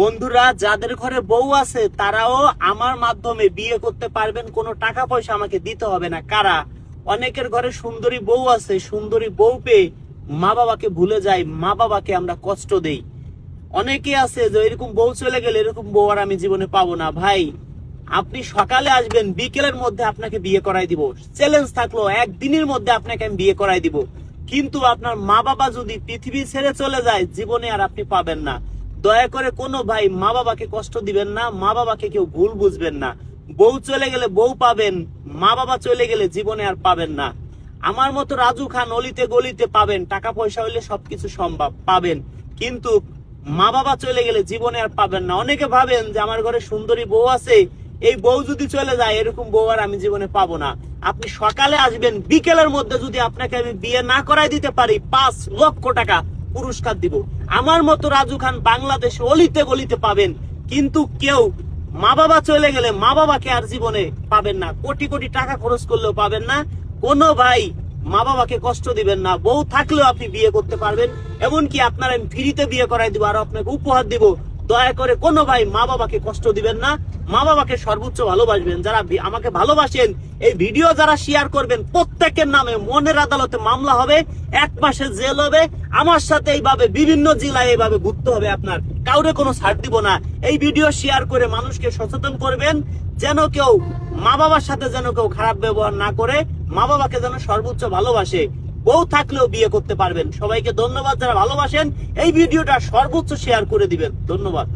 বন্ধুরা, যাদের ঘরে বউ আছে তারাও আমার মাধ্যমে বিয়ে করতে পারবেন, কোনো টাকা পয়সা আমাকে দিতে হবে না। কারা? অনেকের ঘরে সুন্দরী বউ আছে, সুন্দরী বউ পেয়ে মা বাবাকে ভুলে যায়, মা বাবাকে আমরা কষ্ট দেই। অনেকে আছে যে এরকম বউ চলে গেলে এরকম বউ আর আমি জীবনে পাবো না। ভাই, আপনি সকালে আসবেন, বিকেলের মধ্যে আপনাকে বিয়ে করাই দিব। চ্যালেঞ্জ থাকলো একদিনের মধ্যে আপনাকে আমি বিয়ে করাই দিব। কিন্তু আপনার মা বাবা যদি পৃথিবী ছেড়ে চলে যায়, জীবনে আর আপনি পাবেন না। দয়া করে কোনো ভাই মা বাবাকে কষ্ট দিবেন না, মা বাবাকে কেউ ভুল বুঝবেন না। বউ চলে গেলে বউ পাবেন, মা বাবা চলে গেলে জীবনে আর পাবেন না। আমার মতো রাজু খান অলিতে গলিতে পাবেন, টাকা পয়সা হইলে সবকিছু সম্ভব পাবেন, কিন্তু মা বাবা চলে গেলে জীবনে আর পাবেন না। অনেকে ভাবেন যে আমার ঘরে সুন্দরী বউ আছে, এই বউ যদি চলে যায় এরকম বউ আর আমি জীবনে পাবো না। আপনি সকালে আসবেন, বিকেলের মধ্যে যদি আপনাকে আমি বিয়ে না করাই দিতে পারি, 5 লক্ষ টাকা পুরস্কার দিব। আমার মতো রাজু খান বাংলাদেশে অলিতে গলিতে পাবেন, কিন্তু কেউ মা বাবা চলে গেলে মা বাবাকে আর জীবনে পাবেন না। কোটি কোটি টাকা খরচ করলেও পাবেন না। কোনো ভাই মা বাবাকে কষ্ট দিবেন না। বউ থাকলেও আপনি বিয়ে করতে পারবেন, এমনকি আপনার আমি ফ্রিতে বিয়ে করাই দিব, আর আপনাকে উপহার দিব। দয়া করে কোনো ভাই মা বাবাকে কষ্ট দিবেন না, মা বাবাকে সর্বোচ্চ ভালোবাসবেন। যারা আমাকে ভালোবাসেন, এই ভিডিও যারা শেয়ার করবেন, প্রত্যেকের নামে মনের আদালতে মামলা হবে, 1 মাসের জেল হবে। আমার সাথে এইভাবে বিভিন্ন জেলায় এইভাবে ঘুরতে হবে আপনার, কাউরে কোনো ছাড় দিব না। এই ভিডিও শেয়ার করে মানুষকে সচেতন করবেন, যেন কেউ মা বাবার সাথে যেন কেউ খারাপ ব্যবহার না করে, মা বাবাকে যেন সর্বোচ্চ ভালোবাসে। বউ থাকলেও বিয়ে করতে পারবেন। সবাইকে ধন্যবাদ যারা ভালোবাসেন, এই ভিডিওটা সর্বোচ্চ শেয়ার করে দিবেন। ধন্যবাদ।